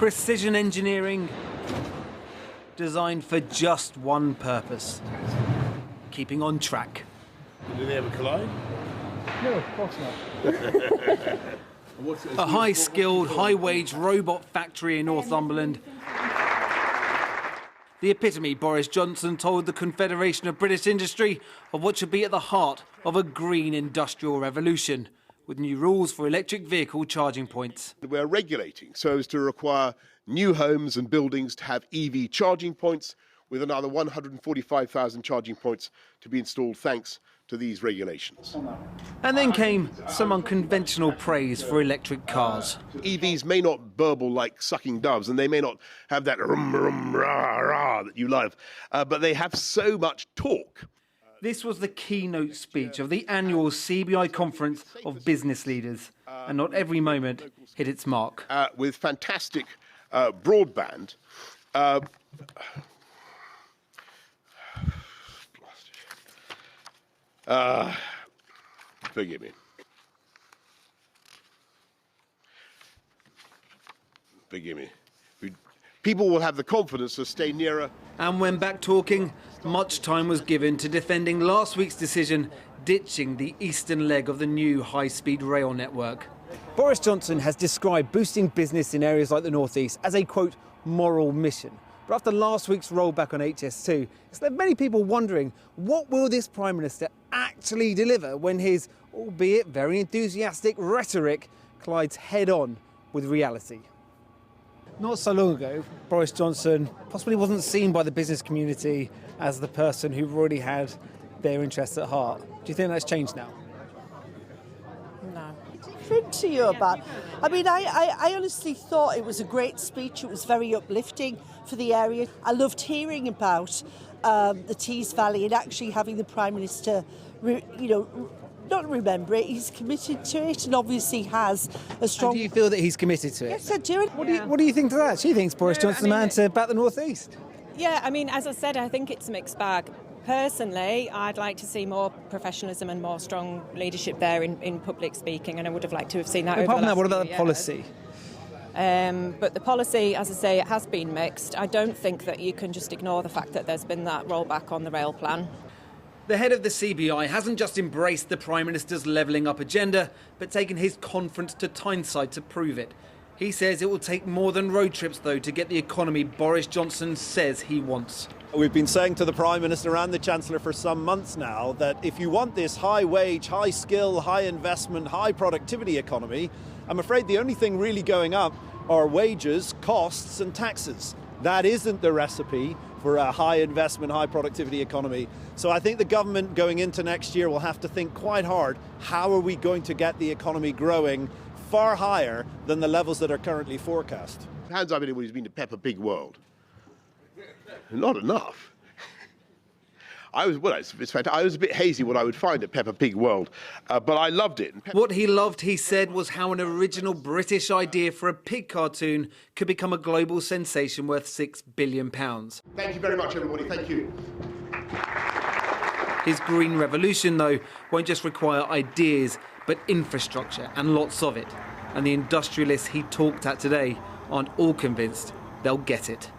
Precision engineering designed for just one purpose: keeping on track. Do they ever collide? No, of course not. A high-skilled, high-wage robot factory in Northumberland. The epitome, Boris Johnson told the Confederation of British Industry, of what should be at the heart of a green industrial revolution, with new rules for electric vehicle charging points. We're regulating so as to require new homes and buildings to have EV charging points, with another 145,000 charging points to be installed thanks to these regulations. And then came some unconventional praise for electric cars. EVs may not burble like sucking doves, and they may not have that rum, rum, rah, rah that you love, but they have so much torque. This was the keynote speech of the annual CBI Conference of Business Leaders, and not every moment hit its mark. With fantastic broadband, forgive me. Forgive me. People will have the confidence to stay nearer. And when back talking, much time was given to defending last week's decision, ditching the eastern leg of the new high-speed rail network. Boris Johnson has described boosting business in areas like the North East as a, quote, moral mission. But after last week's rollback on HS2, it's left many people wondering, what will this Prime Minister actually deliver when his, albeit very enthusiastic, rhetoric collides head-on with reality? Not so long ago, Boris Johnson possibly wasn't seen by the business community as the person who really had their interests at heart. Do you think that's changed now? No. Different to you about. I mean, I honestly thought it was a great speech. It was very uplifting for the area. I loved hearing about the Tees Valley and actually having the Prime Minister, not remember it, he's committed to it and obviously has a strong... And do you feel that he's committed to it? Yes, I do. What do you think to that? She thinks Boris Johnson's the man to bat the North East. Yeah, I mean, as I said, I think it's a mixed bag. Personally, I'd like to see more professionalism and more strong leadership there in public speaking, and I would have liked to have seen that over the last few years. What about the policy? But the policy, as I say, it has been mixed. I don't think that you can just ignore the fact that there's been that rollback on the rail plan. The head of the CBI hasn't just embraced the Prime Minister's levelling up agenda, but taken his conference to Tyneside to prove it. He says it will take more than road trips, though, to get the economy Boris Johnson says he wants. We've been saying to the Prime Minister and the Chancellor for some months now that if you want this high-wage, high-skill, high-investment, high-productivity economy, I'm afraid the only thing really going up are wages, costs and taxes. That isn't the recipe for a high-investment, high-productivity economy. So I think the government going into next year will have to think quite hard, how are we going to get the economy growing far higher than the levels that are currently forecast? Hands up anyone who's been to Peppa Pig World. Not enough. I was a bit hazy what I would find at Peppa Pig World, but I loved it. What he loved, he said, was how an original British idea for a pig cartoon could become a global sensation worth £6 billion. Thank you very much, everybody. Thank you. His green revolution, though, won't just require ideas, but infrastructure, and lots of it. And the industrialists he talked at today aren't all convinced they'll get it.